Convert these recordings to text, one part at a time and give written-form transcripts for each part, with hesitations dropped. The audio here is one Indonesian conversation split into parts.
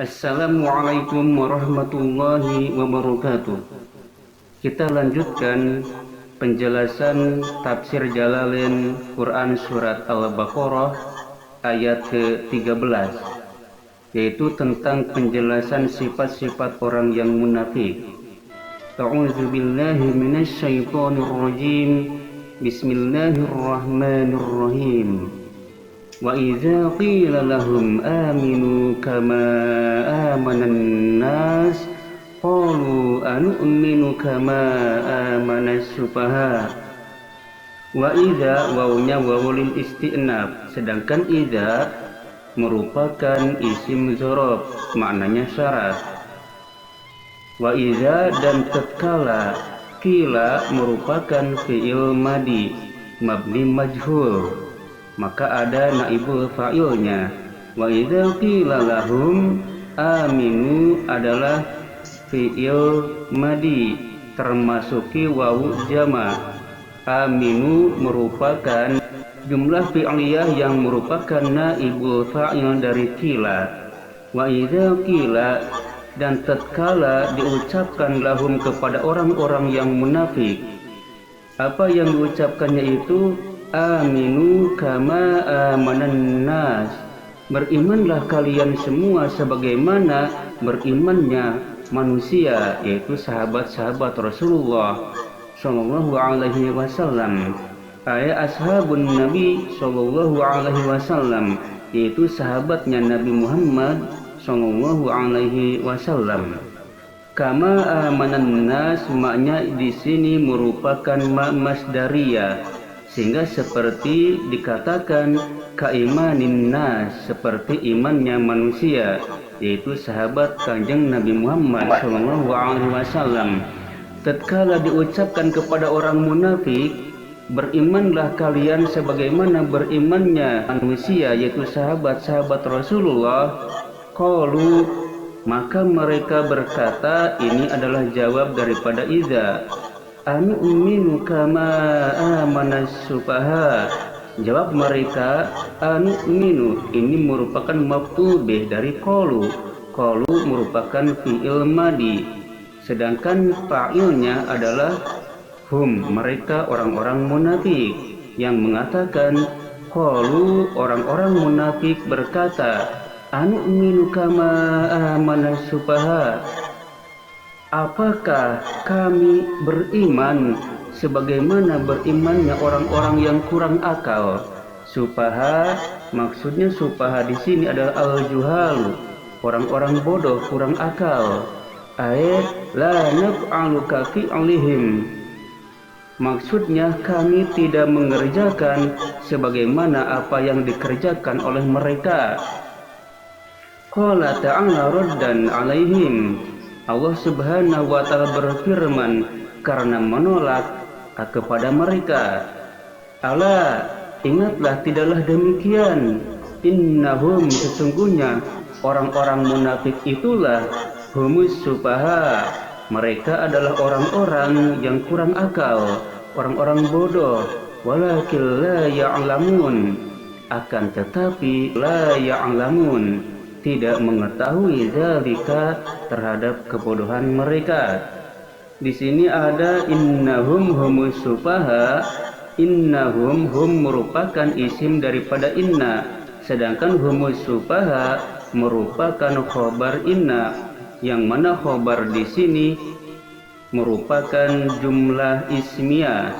Assalamualaikum warahmatullahi wabarakatuh. Kita lanjutkan penjelasan tafsir Jalalain Quran surat Al-Baqarah ayat ke-13, yaitu tentang penjelasan sifat-sifat orang yang munafik. A'udzu billahi minasy syaithanir rajim. Bismillahirrahmanirrahim. Wa idza qila lahum aminu kama amanan nas qalu anu'minu kama amanas sufaha. Wa idza wawunya wawul istinaf, sedangkan idza merupakan isim dzaraf, maknanya syarat. Wa idza dan tatkala, qila merupakan fi'il madi mabni majhul, maka ada naibul fa'ilnya. Wa idza qila lahum aminu adalah fi'il madi termasuki wawu jama'. Aminu merupakan jumlah fi'liyah yang merupakan naibul fa'il dari qila. Wa idza qila dan tatkala diucapkan lahum kepada orang-orang yang munafik, apa yang diucapkannya itu aminu kama amanan nas, berimanlah kalian semua sebagaimana berimannya manusia, yaitu sahabat-sahabat Rasulullah sallallahu alaihi wasallam. Ayat ashabun Nabi sallallahu alaihi wasallam, yaitu sahabatnya Nabi Muhammad sallallahu alaihi wasallam. Kama amanan nas maknya di sini merupakan masdariyah, sehingga seperti dikatakan kaimanin nas, seperti imannya manusia, yaitu sahabat Kanjeng Nabi Muhammad sallallahu alaihi wasallam. Tatkala diucapkan kepada orang munafik, berimanlah kalian sebagaimana berimannya manusia, yaitu sahabat-sahabat Rasulullah. Qalu, maka mereka berkata, ini adalah jawab daripada idza. Anu'minu kama amanas sufaha. Jawab mereka, anu'minu ini merupakan maf'ul bih dari qalu. Qalu merupakan fi'il madi, sedangkan fa'ilnya adalah hum, mereka orang-orang munafik yang mengatakan. Qalu, orang-orang munafik berkata, anu'minu kama amanas sufaha. Apakah kami beriman sebagaimana berimannya orang-orang yang kurang akal? Sufaha, maksudnya sufaha di sini adalah al-juhal, orang-orang bodoh, kurang akal. Ayat la naf'alu kafi'alihim, maksudnya kami tidak mengerjakan sebagaimana apa yang dikerjakan oleh mereka. Qala ta'ala raddan alaihim, Allah subhanahu wa ta'ala berfirman karena menolak kepada mereka. Ala, ingatlah tidaklah demikian, innahum sesungguhnya orang-orang munafik itulah humus sufaha, mereka adalah orang-orang yang kurang akal, orang-orang bodoh. Walakin la ya'lamun, akan tetapi la ya'lamun, tidak mengetahui zalika, terhadap kebodohan mereka. Di sini ada innahum humus sufaha. Innahum, hum merupakan isim daripada inna, sedangkan humus sufaha merupakan khobar inna, yang mana khobar di sini merupakan jumlah ismiyah.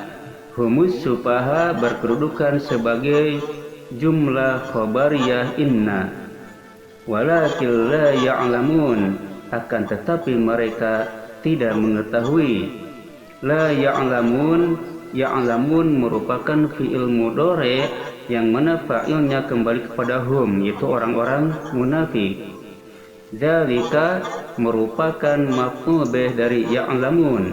Humus sufaha berkedudukan sebagai jumlah khobariyah inna. Walakin la ya'lamun, akan tetapi mereka tidak mengetahui. La ya'lamun, ya'lamun merupakan fi'il mudhari yang mana fa'ilnya kembali kepada hum, yaitu orang-orang munafik. Dzalika merupakan maf'ul bih dari ya'lamun.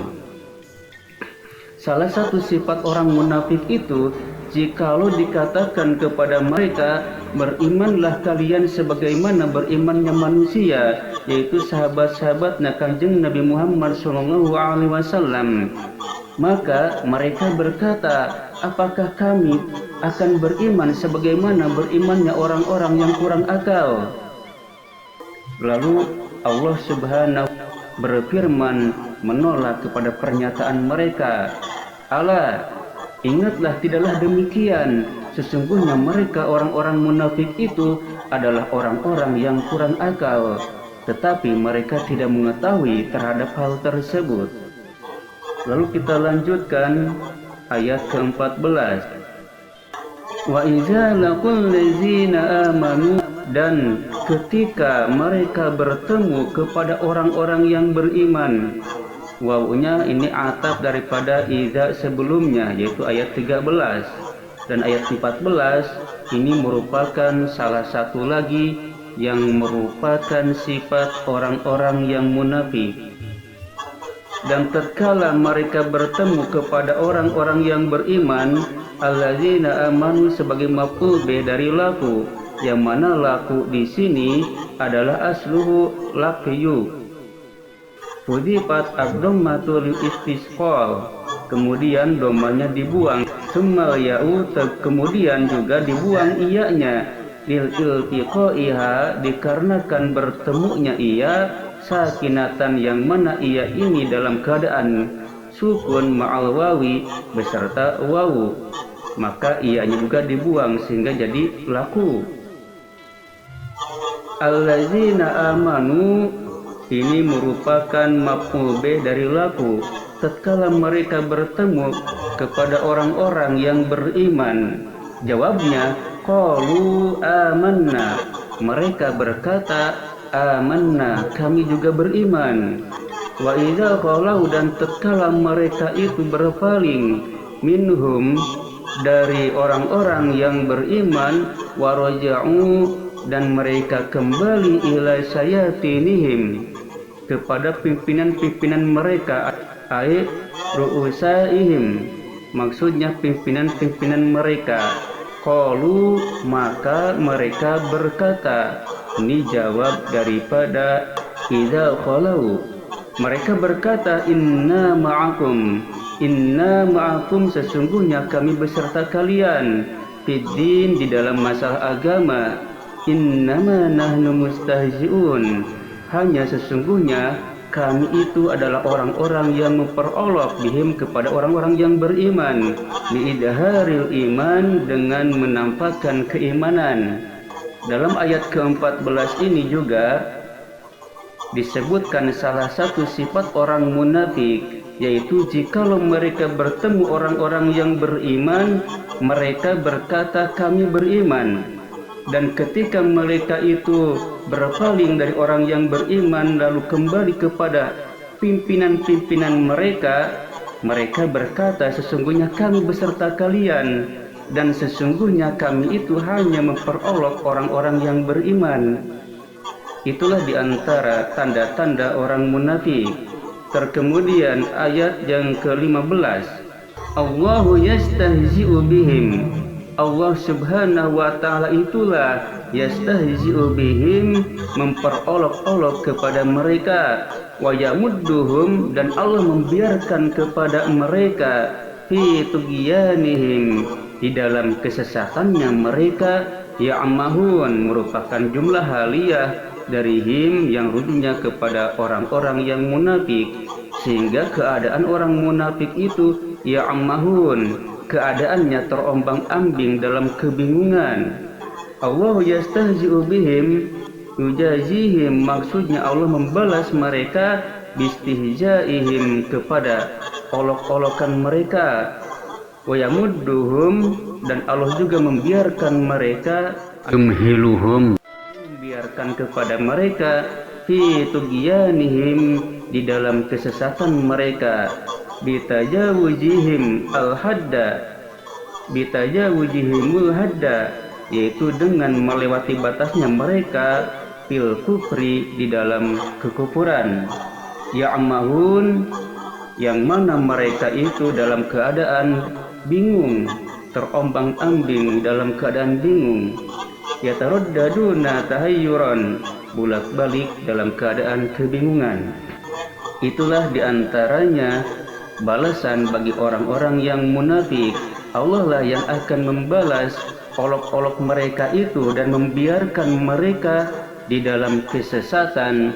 Salah satu sifat orang munafik itu, jikalau dikatakan kepada mereka, berimanlah kalian sebagaimana berimannya manusia, yaitu sahabat-sahabatnya Kanjeng Nabi Muhammad SAW, maka mereka berkata, apakah kami akan beriman sebagaimana berimannya orang-orang yang kurang akal? Lalu Allah Subhanahu berfirman menolak kepada pernyataan mereka. Ala, ingatlah tidaklah demikian, sesungguhnya mereka orang-orang munafik itu adalah orang-orang yang kurang akal, tetapi mereka tidak mengetahui terhadap hal tersebut. Lalu kita lanjutkan ayat ke-14. Wa iza laqul ladzina amanu, dan ketika mereka bertemu kepada orang-orang yang beriman. Wawunya ini atap daripada iza sebelumnya, yaitu ayat 13. Dan ayat 14 ini merupakan salah satu lagi yang merupakan sifat orang-orang yang munafik. Dan tatkala mereka bertemu kepada orang-orang yang beriman, alladzina amanu sebagai maf'ul bih dari laku, yang mana laku di sini adalah asluhu laqiyu. Fudifat ad-dhammatu lil istisqal, kemudian domanya dibuang, summa ya'u, kemudian juga dibuang iyanya, lil iltiqaiha, dikarenakan bertemunya ia, sakinatan yang mana ia ini dalam keadaan sukun ma'al wawi beserta wawu, maka ianya juga dibuang sehingga jadi laku. Allazina amanu ini merupakan maf'ul bih dari laku. Tatkala mereka bertemu kepada orang-orang yang beriman, jawabnya qalu amanna, mereka berkata amanna, kami juga beriman. Wa idza qalu, dan tatkala mereka itu berpaling, minhum dari orang-orang yang beriman, waraja'u, dan mereka kembali ila sayatinihim, kepada pimpinan-pimpinan mereka, ai ru'usaihim, maksudnya pimpinan-pimpinan mereka. Qalu, maka mereka berkata, ini jawab daripada idza qalu, mereka berkata inna ma'akum, sesungguhnya kami beserta kalian, fiddin, di dalam masalah agama, innama nahnu mustahzi'un, hanya sesungguhnya kami itu adalah orang-orang yang memperolok bihim, kepada orang-orang yang beriman, liidharil iman, dengan menampakkan keimanan. Dalam ayat ke-14 ini juga disebutkan salah satu sifat orang munafik, yaitu jikalau mereka bertemu orang-orang yang beriman, mereka berkata kami beriman. Dan ketika mereka itu berpaling dari orang yang beriman lalu kembali kepada pimpinan-pimpinan mereka, mereka berkata sesungguhnya kami beserta kalian, dan sesungguhnya kami itu hanya memperolok orang-orang yang beriman. Itulah diantara tanda-tanda orang munafik. Terkemudian ayat yang ke-15, Allahu yastahzi'u bihim, Allah Subhanahu wa ta'ala itulah yastahzi'u bihim, memperolok-olok kepada mereka, wa yamudduhum, dan Allah membiarkan kepada mereka, fi tughyanihim, di dalam kesesatannya mereka, ya'mahun, merupakan jumlah haliyah dari him yang rujuknya kepada orang-orang yang munafik, sehingga keadaan orang munafik itu ya'mahun, keadaannya terombang-ambing dalam kebingungan. Allah yastahzi'u bihim, yujazihim, maksudnya Allah membalas mereka, bistihzaihim, kepada olok-olokan mereka, wa yamudduhum, dan Allah juga membiarkan mereka, yumhiluhum, membiarkan kepada mereka, fi tughyanihim, di dalam kesesatan mereka, bitajawuzihim al-hadda, bitajawuzihimul hadda, yaitu dengan melewati batasnya mereka, fil kufri, di dalam kekufuran. Ya'mahun, yang mana mereka itu dalam keadaan bingung, terombang-ambing dalam keadaan bingung. Yataraddaduna tahayyuran, bolak-balik dalam keadaan kebingungan. Itulah diantaranya balasan bagi orang-orang yang munafik. Allah lah yang akan membalas olok-olok mereka itu dan membiarkan mereka di dalam kesesatan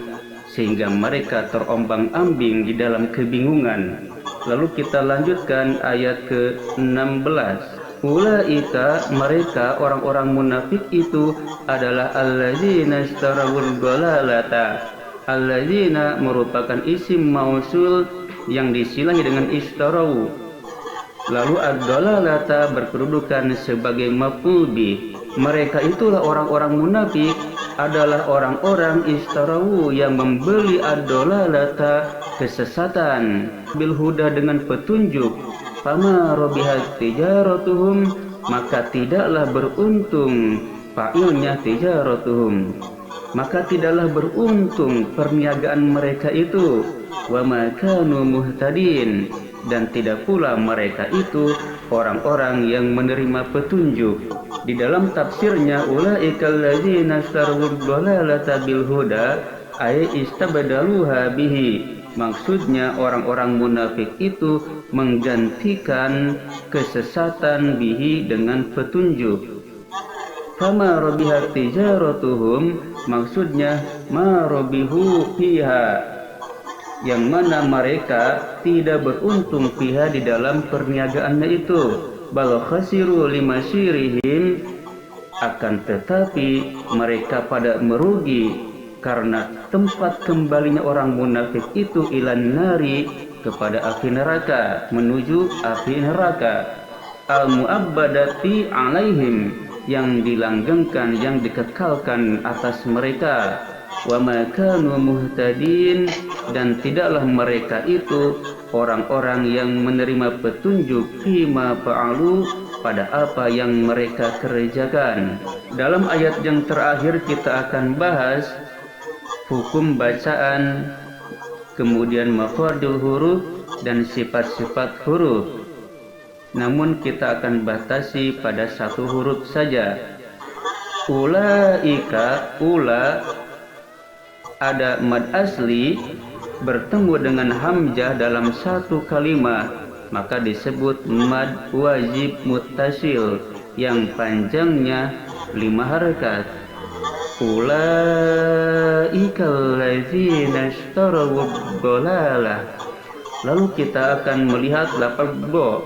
sehingga mereka terombang-ambing di dalam kebingungan. Lalu kita lanjutkan ayat ke-16. Ulaika, mereka orang-orang munafik itu adalah alladzina istarawul dhalalata. Alladzina merupakan isim mausul yang disilahi dengan istarawu. Lalu ad-dhalalata berkedudukan sebagai maf'ul bih. Mereka itulah orang-orang munafik adalah orang-orang istarawu yang membeli ad-dhalalata kesesatan bil huda dengan petunjuk. Fama rabihat tijaratuhum, maka tidaklah beruntung fa'ilnya tijaratuhum, maka tidaklah beruntung perniagaan mereka itu. Wa ma kanu muhtadin, dan tidak pula mereka itu orang-orang yang menerima petunjuk. Di dalam tafsirnya ulaikal ladzina istarwud dhalalata bil huda ay istabdaluha bihi. Maksudnya orang-orang munafik itu menggantikan kesesatan bihi dengan petunjuk. Fama rabihat tijaratuhum, maksudnya ma rabihu fiha, yang mana mereka tidak beruntung fiha di dalam perniagaannya itu. Bal khasiru limasyirihim, akan tetapi mereka pada merugi karena tempat kembalinya orang munafik itu ilan nari, kepada api neraka, menuju api neraka. Al muabbadati alaihim, yang dilanggengkan, yang dikekalkan atas mereka. Wa ma kanu muhtadin, dan tidaklah mereka itu orang-orang yang menerima petunjuk fima fa'alu, pada apa yang mereka kerjakan. Dalam ayat yang terakhir kita akan bahas hukum bacaan, kemudian makharijul huruf dan sifat-sifat huruf. Namun kita akan batasi pada satu huruf saja. Ulaika, ula ada mad asli bertemu dengan hamzah dalam satu kalimat, maka disebut mad wajib muttasil yang panjangnya 5 harakat. Ulaikal ladzina ishtarawud dhalalah. Lalu kita akan melihat lafaz bo.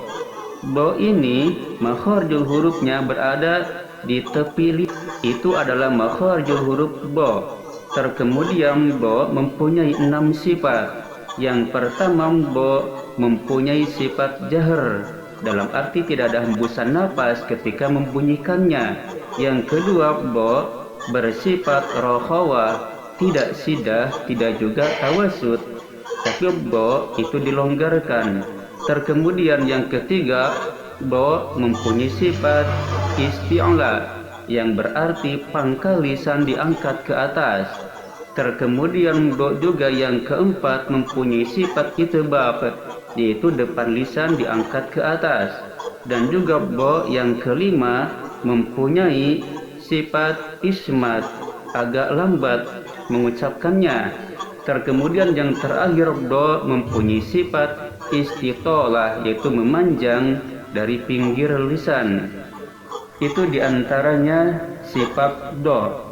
Bo ini makharijul hurufnya berada di tepi lisan. Itu adalah makharijul huruf bo. Terkemudian bo mempunyai 6 sifat. Yang pertama, bo mempunyai sifat jahr, dalam arti tidak ada hembusan nafas ketika membunyikannya. Yang kedua, bo bersifat rokhawah, tidak sidah, tidak juga tawasud, tapi bo itu dilonggarkan. Terkemudian yang ketiga, bo mempunyai sifat isti'la, yang berarti pangkal lisan diangkat ke atas. Terkemudian bo juga yang keempat mempunyai sifat itbaq, yaitu depan lisan diangkat ke atas. Dan juga bo yang kelima mempunyai sifat ismat, agak lambat mengucapkannya. Terkemudian yang terakhir do mempunyai sifat istitolah, yaitu memanjang dari pinggir lisan. Itu diantaranya sifat do.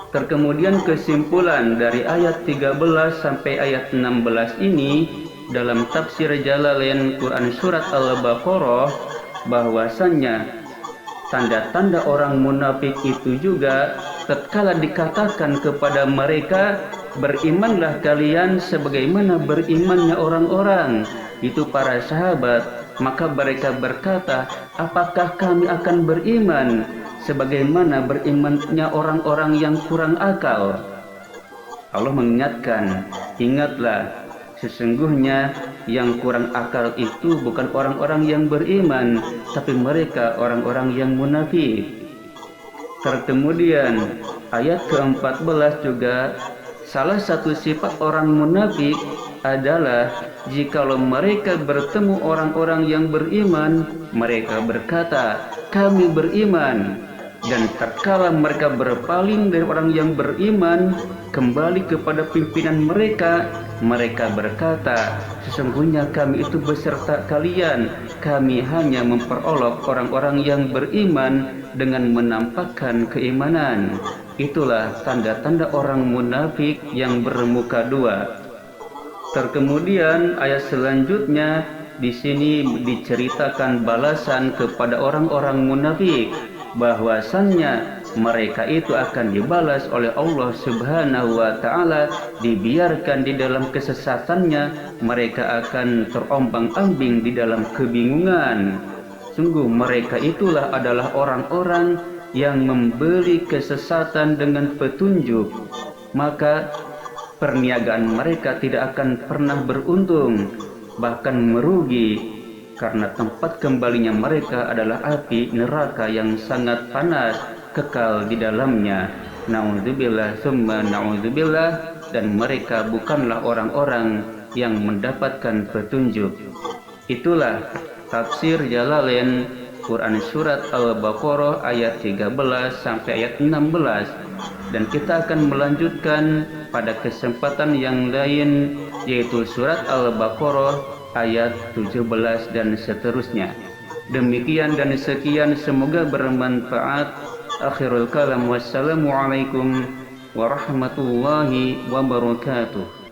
Terkemudian kesimpulan dari ayat 13 sampai ayat 16 ini dalam tafsir Jalalain Quran surat Al-Baqarah, bahwasannya tanda-tanda orang munafik itu juga tatkala dikatakan kepada mereka, berimanlah kalian sebagaimana berimannya orang-orang, itu para sahabat, maka mereka berkata, apakah kami akan beriman sebagaimana berimannya orang-orang yang kurang akal? Allah mengingatkan, ingatlah, sesungguhnya yang kurang akal itu bukan orang-orang yang beriman, tapi mereka orang-orang yang munafik. Kemudian ayat ke-14 juga, salah satu sifat orang munafik adalah jikalau mereka bertemu orang-orang yang beriman, mereka berkata, kami beriman. Dan tatkala mereka berpaling dari orang yang beriman, kembali kepada pimpinan mereka, Mereka berkata, sesungguhnya kami itu beserta kalian, kami hanya memperolok orang-orang yang beriman dengan menampakkan keimanan. Itulah tanda-tanda orang munafik yang bermuka dua. Terkemudian ayat selanjutnya di sini diceritakan balasan kepada orang-orang munafik, bahwasannya mereka itu akan dibalas oleh Allah Subhanahu wa taala. Dibiarkan di dalam kesesatannya, mereka akan terombang-ambing di dalam kebingungan. Sungguh mereka itulah adalah orang-orang yang membeli kesesatan dengan petunjuk, maka perniagaan mereka tidak akan pernah beruntung, bahkan merugi, karena tempat kembalinya mereka adalah api neraka yang sangat panas, kekal di dalamnya. Na'udzubillah summa na'udzubillah. Dan mereka bukanlah orang-orang yang mendapatkan petunjuk. Itulah tafsir Jalalain Quran surat Al-Baqarah ayat 13 sampai ayat 16. Dan kita akan melanjutkan pada kesempatan yang lain, yaitu surat Al-Baqarah ayat 17 dan seterusnya. Demikian dan sekian, semoga bermanfaat. Akhirul kalam, wassalamualaikum warahmatullahi wabarakatuh.